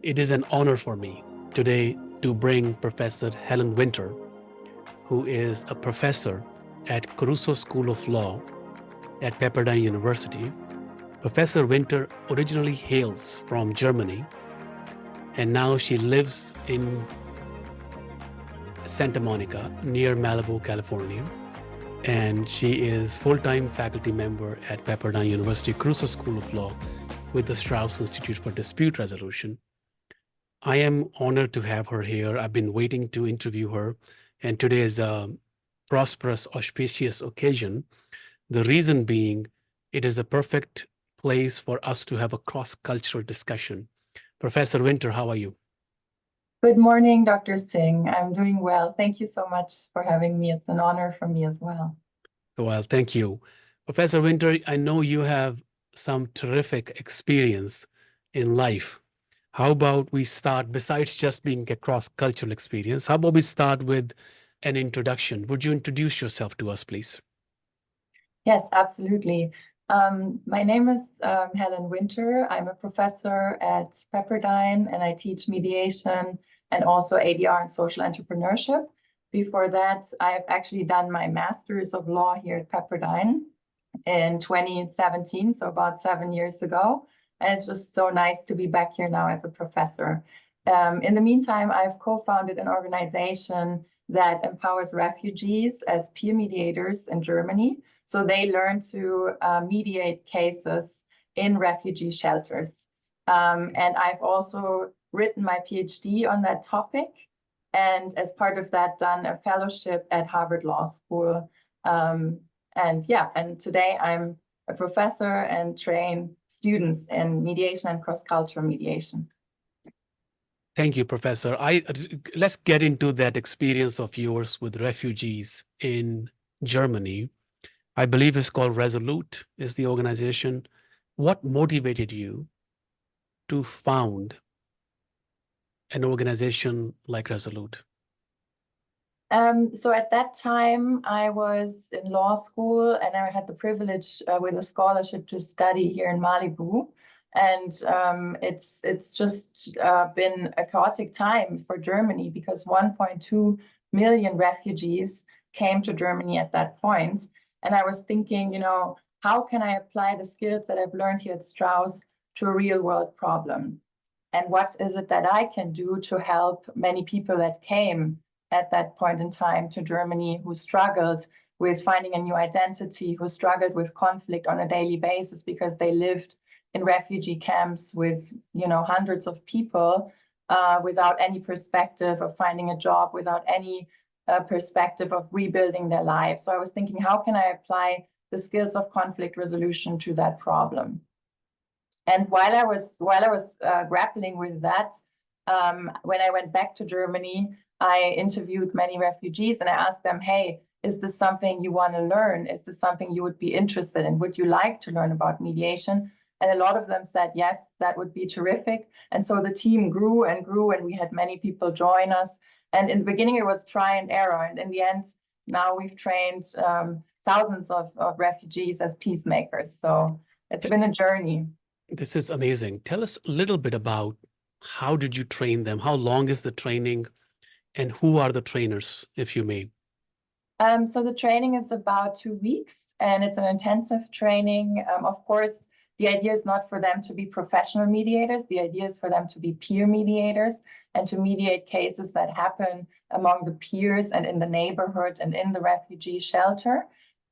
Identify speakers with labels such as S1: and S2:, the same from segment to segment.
S1: It is an honor for me today to bring Professor Helen Winter, who is a professor at Caruso School of Law at Pepperdine University. Professor Winter originally hails from Germany, and now she lives in Santa Monica, near Malibu, California. And she is full-time faculty member at Pepperdine University Caruso School of Law with the Strauss Institute for Dispute Resolution. I am honored to have her here. I've been waiting to interview her, and today is a prosperous, auspicious occasion. The reason being, it is a perfect place for us to have a cross-cultural discussion. Professor Winter, how are you?
S2: Good morning, Dr. Singh. I'm doing well. Thank you so much for having me. It's an honor for me as well.
S1: Well, thank you. Professor Winter, I know you have some terrific experience in life. How about we start, besides just being a cross-cultural experience, how about we start with an introduction? Would you introduce yourself to us, please?
S2: Yes, absolutely. My name is Helen Winter. I'm a professor at Pepperdine, and I teach mediation and also ADR and social entrepreneurship. Before that, I've actually done my master's of law here at Pepperdine in 2017, so about 7 years ago. And it's just so nice to be back here now as a professor. In the meantime, I've co-founded an organization that empowers refugees as peer mediators in Germany. So they learn to mediate cases in refugee shelters. And I've also written my PhD on that topic. And as part of that, done a fellowship at Harvard Law School. And today I'm a professor and train students in mediation and cross-cultural mediation.
S1: Thank you, Professor. Let's get into that experience of yours with refugees in Germany. I believe it's called Resolute, is the organization. What motivated you to found an organization like Resolute?
S2: So at that time, I was in law school, and I had the privilege with a scholarship to study here in Malibu. And it's just been a chaotic time for Germany because 1.2 million refugees came to Germany at that point. And I was thinking, how can I apply the skills that I've learned here at Strauss to a real world problem? And what is it that I can do to help many people that came at that point in time to Germany who struggled with finding a new identity, who struggled with conflict on a daily basis because they lived in refugee camps with, hundreds of people without any perspective of finding a job, without any perspective of rebuilding their lives. So I was thinking, how can I apply the skills of conflict resolution to that problem? And while I was grappling with that, when I went back to Germany, I interviewed many refugees and I asked them, hey, is this something you want to learn? Is this something you would be interested in? Would you like to learn about mediation? And a lot of them said, yes, that would be terrific. And so the team grew and grew, and we had many people join us. And in the beginning, it was try and error. And in the end, now we've trained thousands of refugees as peacemakers. So it's been a journey.
S1: This is amazing. Tell us a little bit about how did you train them? How long is the training? And who are the trainers, if you may?
S2: So the training is about 2 weeks, and it's an intensive training. Of course, the idea is not for them to be professional mediators. The idea is for them to be peer mediators and to mediate cases that happen among the peers and in the neighborhood and in the refugee shelter.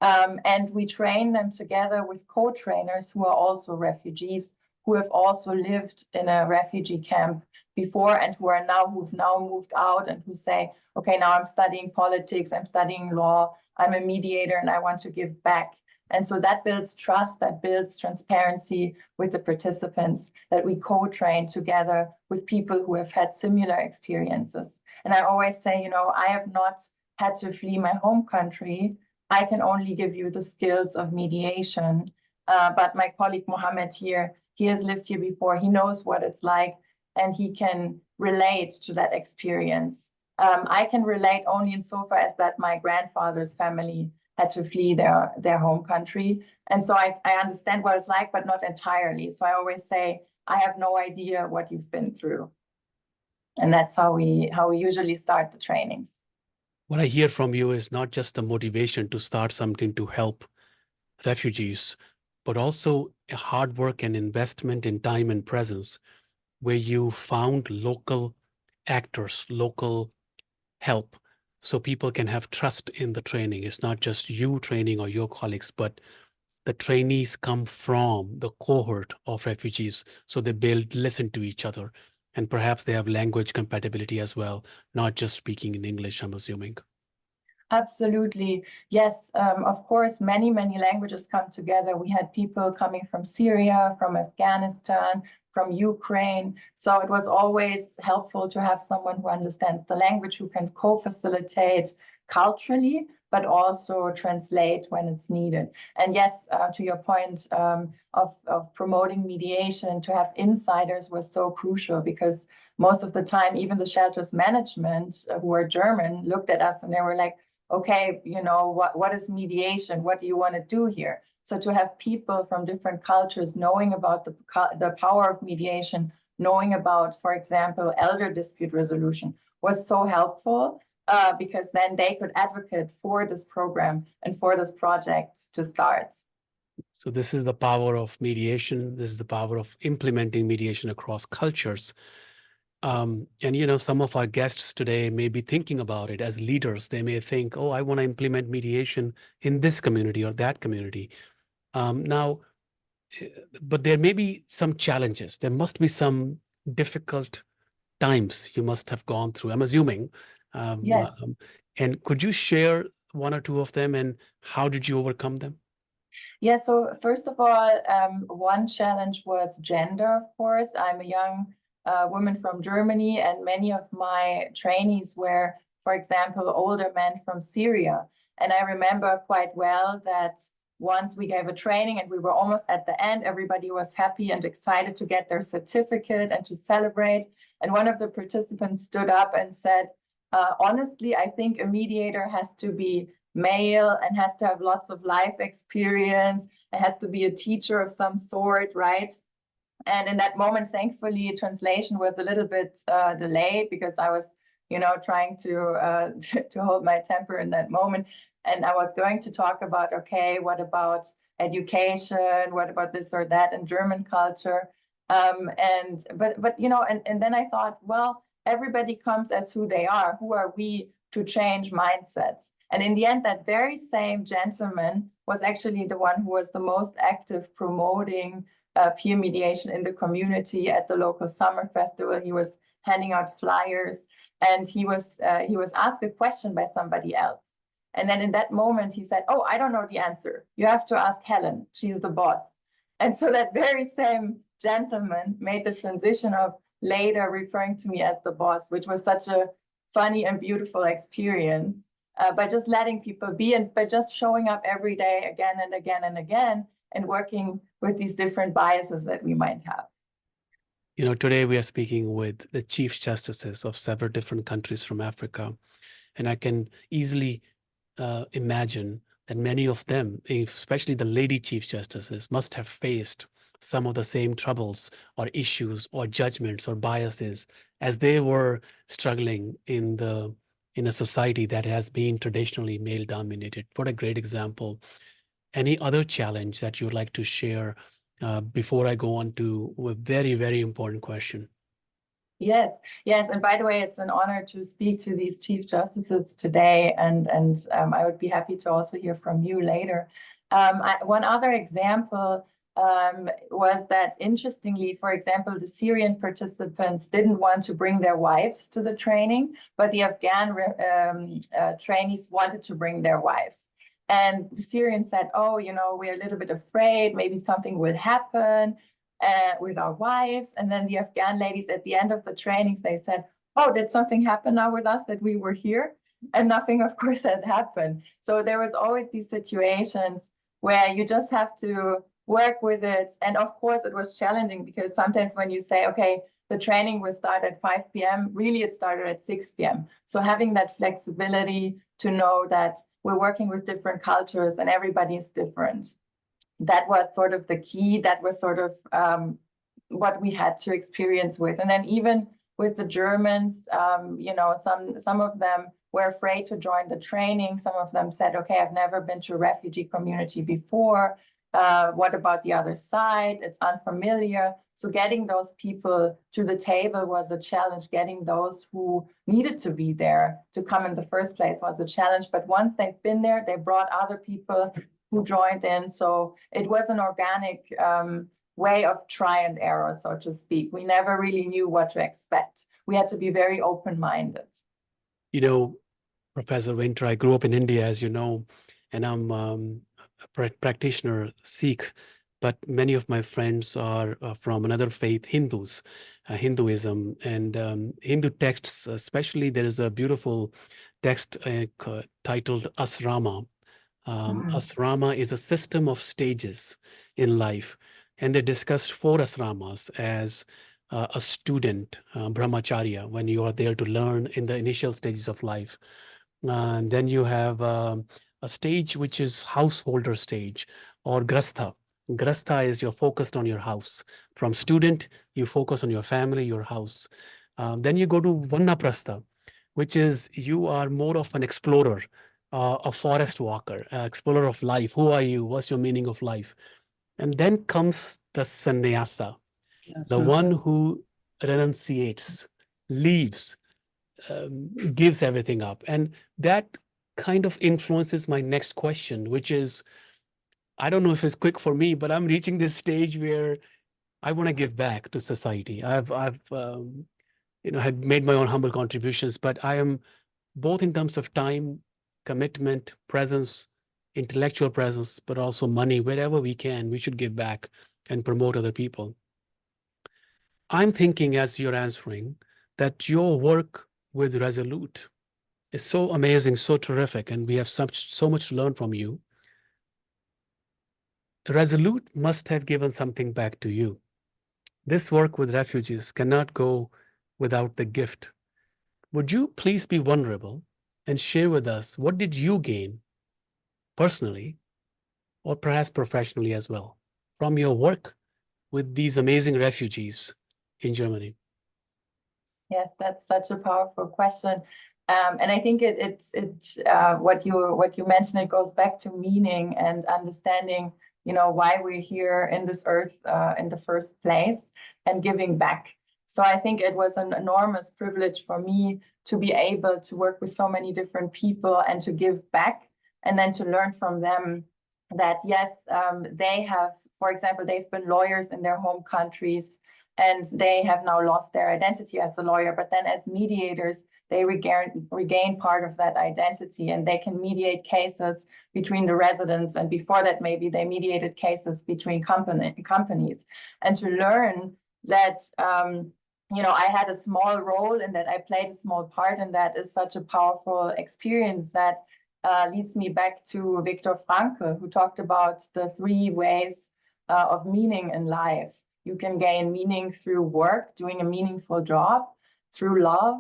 S2: And we train them together with co-trainers who are also refugees, who have also lived in a refugee camp before and who've now moved out and who say, okay, now I'm studying politics, I'm studying law, I'm a mediator, and I want to give back. And so that builds trust, that builds transparency with the participants, that we co-train together with people who have had similar experiences. And I always say, I have not had to flee my home country. I can only give you the skills of mediation. But my colleague Mohammed here, he has lived here before. He knows what it's like, and he can relate to that experience. I can relate only insofar as that my grandfather's family had to flee their home country. And so I understand what it's like, but not entirely. So I always say, I have no idea what you've been through. And that's how we usually start the trainings.
S1: What I hear from you is not just the motivation to start something to help refugees, but also a hard work and investment in time and presence, where you found local actors, local help, so people can have trust in the training. It's not just you training or your colleagues, but the trainees come from the cohort of refugees, so they build, listen to each other, and perhaps they have language compatibility as well, not just speaking in English, I'm assuming.
S2: Absolutely. Yes, of course, many languages come together. We had people coming from Syria, from Afghanistan, from Ukraine. So it was always helpful to have someone who understands the language, who can co-facilitate culturally, but also translate when it's needed. And yes, to your point of promoting mediation, to have insiders was so crucial, because most of the time, even the shelters management who are German looked at us and they were like, okay, you know, what is mediation? What do you want to do here? So to have people from different cultures knowing about the power of mediation, knowing about, for example, elder dispute resolution was so helpful, because then they could advocate for this program and for this project to start.
S1: So this is the power of mediation. This is the power of implementing mediation across cultures. And, you know, some of our guests today may be thinking about it as leaders. They may think, oh, I want to implement mediation in this community or that community. But there may be some challenges. There must be some difficult times you must have gone through, I'm assuming.
S2: Yes.
S1: And could you share one or two of them, and how did you overcome them?
S2: Yeah, so first of all, one challenge was gender, of course. I'm a young woman from Germany, and many of my trainees were, for example, older men from Syria. And I remember quite well that once we gave a training and we were almost at the end, everybody was happy and excited to get their certificate and to celebrate. And one of the participants stood up and said, honestly, I think a mediator has to be male and has to have lots of life experience. It has to be a teacher of some sort, right? And in that moment, thankfully, translation was a little bit delayed, because I was, you know, trying to hold my temper in that moment. And I was going to talk about, okay, what about education? What about this or that in German culture? But you know, and then I thought, well, everybody comes as who they are. Who are we to change mindsets? And in the end, that very same gentleman was actually the one who was the most active promoting peer mediation in the community at the local summer festival. He was handing out flyers, and he was asked a question by somebody else. And then in that moment, he said, oh, I don't know the answer. You have to ask Helen. She's the boss. And so that very same gentleman made the transition of later referring to me as the boss, which was such a funny and beautiful experience. By just letting people be, and by just showing up every day again and again and again, and working with these different biases that we might have.
S1: You know, today we are speaking with the chief justices of several different countries from Africa, and I can easily imagine that many of them, especially the lady chief justices, must have faced some of the same troubles or issues or judgments or biases as they were struggling in a society that has been traditionally male dominated. What a great example. Any other challenge that you would like to share before I go on to a very, very important question?
S2: Yes, yes. And by the way, it's an honor to speak to these chief justices today, and I would be happy to also hear from you later. One other example was that, interestingly, for example, the Syrian participants didn't want to bring their wives to the training, but the Afghan trainees wanted to bring their wives. And the Syrians said, oh, you know, we're a little bit afraid, maybe something will happen with our wives. And then the Afghan ladies at the end of the trainings, they said, oh, did something happen now with us that we were here? And nothing, of course, had happened. So there was always these situations where you just have to work with it. And of course, it was challenging, because sometimes when you say, okay, the training will start at 5 p.m., really it started at 6 p.m. So having that flexibility to know that we're working with different cultures and everybody is different. That was sort of the key. That was sort of what we had to experience with. And then even with the Germans, you know, some of them were afraid to join the training. Some of them said, okay, I've never been to a refugee community before. What about the other side? It's unfamiliar. So getting those people to the table was a challenge. Getting those who needed to be there to come in the first place was a challenge. But once they've been there, they brought other people who joined in. So it was an organic way of try and error, so to speak. We never really knew what to expect. We had to be very open-minded.
S1: You know, Professor Winter, I grew up in India, as you know, and I'm a practitioner Sikh, but many of my friends are from another faith, Hindus, Hinduism, and Hindu texts, especially there is a beautiful text titled Asrama. Asrama is a system of stages in life, and they discussed 4 asramas as a student, brahmacharya, when you are there to learn in the initial stages of life. And then you have a stage which is householder stage, or grastha. Grastha is you're focused on your house. From student, you focus on your family, your house. Then you go to vanaprastha, which is you are more of an explorer, a forest walker, explorer of life. Who are you? What's your meaning of life? And then comes the sannyasa, the one who renunciates, leaves, gives everything up. And that kind of influences my next question, which is, I don't know if it's quick for me, but I'm reaching this stage where I want to give back to society. I've you know, had made my own humble contributions, but I am both in terms of time, commitment, presence, intellectual presence, but also money. Wherever we can, we should give back and promote other people. I'm thinking, as you're answering, that your work with Resolute is so amazing, so terrific, and we have so much to learn from you. Resolute must have given something back to you. This work with refugees cannot go without the gift. Would you please be vulnerable and share with us, what did you gain personally, or perhaps professionally as well, from your work with these amazing refugees in Germany?
S2: Yes, that's such a powerful question. And I think what you mentioned, it goes back to meaning and understanding, you know, why we're here in this earth in the first place, and giving back. So I think it was an enormous privilege for me to be able to work with so many different people and to give back, and then to learn from them that, yes, they have, for example, they've been lawyers in their home countries, and they have now lost their identity as a lawyer, but then as mediators, they regain part of that identity, and they can mediate cases between the residents. And before that, maybe they mediated cases between companies. And to learn that, you know, I had a small role in that, I played a small part in that, is such a powerful experience that leads me back to Viktor Frankl, who talked about the 3 ways of meaning in life. You can gain meaning through work, doing a meaningful job, through love,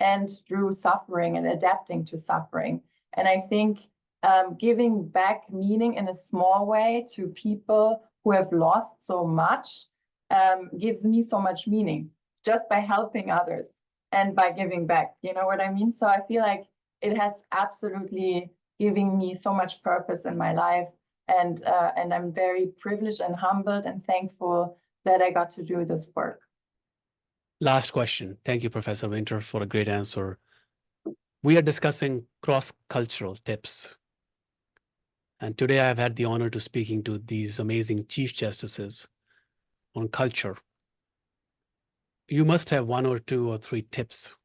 S2: and through suffering and adapting to suffering. And I think giving back meaning in a small way to people who have lost so much gives me so much meaning, just by helping others and by giving back. You know what I mean? So I feel like it has absolutely given me so much purpose in my life. And I'm very privileged and humbled and thankful that I got to do this work.
S1: Last question. Thank you, Professor Winter, for a great answer. We are discussing cross-cultural tips. And today I've had the honor to speaking to these amazing Chief Justices on culture. You must have 1 or 2 or 3 tips.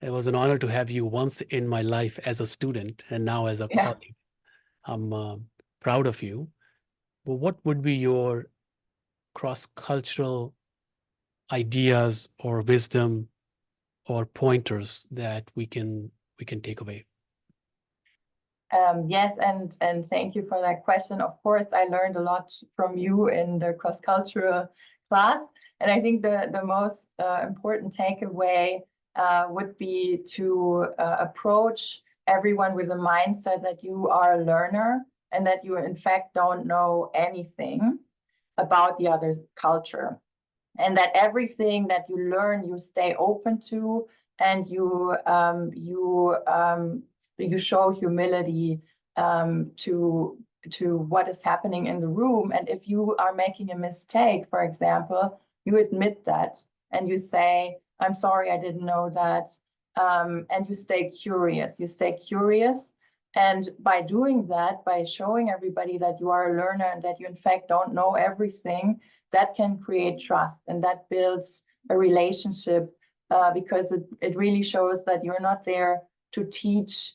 S1: It was an honor to have you once in my life as a student and now as a colleague. I'm proud of you. But what would be your cross-cultural ideas or wisdom or pointers that we can take away?
S2: Yes, and thank you for that question. Of course, I learned a lot from you in the cross-cultural class. And I think the most important takeaway would be to approach everyone with a mindset that you are a learner and that you, in fact, don't know anything. about the other culture, and that everything that you learn, you stay open to, and you show humility to what is happening in the room. And if you are making a mistake, for example, you admit that and you say, I'm sorry, I didn't know that. And you stay curious. And by doing that, by showing everybody that you are a learner and that you in fact don't know everything, that can create trust, and that builds a relationship, because it really shows that you're not there to teach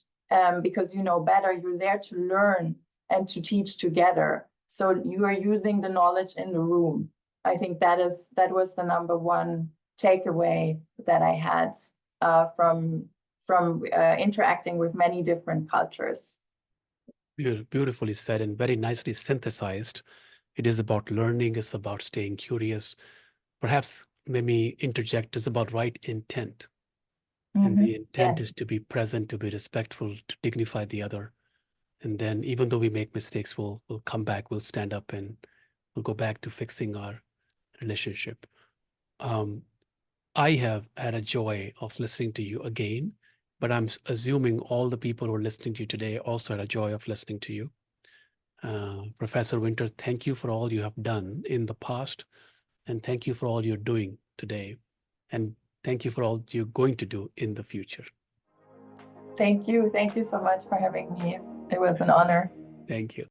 S2: because you know better. You're there to learn and to teach together. So you are using the knowledge in the room. I think that was the number one takeaway that I had from interacting with many different cultures.
S1: Beautifully said and very nicely synthesized. It is about learning, it's about staying curious. Perhaps let me interject, it's about right intent. And the intent is to be present, to be respectful, to dignify the other. And then even though we make mistakes, we'll come back, we'll stand up, and we'll go back to fixing our relationship. I have had a joy of listening to you again, but I'm assuming all the people who are listening to you today also had a joy of listening to you. Professor Winter, thank you for all you have done in the past, and thank you for all you're doing today. And thank you for all you're going to do in the future.
S2: Thank you. Thank you so much for having me. It was an honor.
S1: Thank you.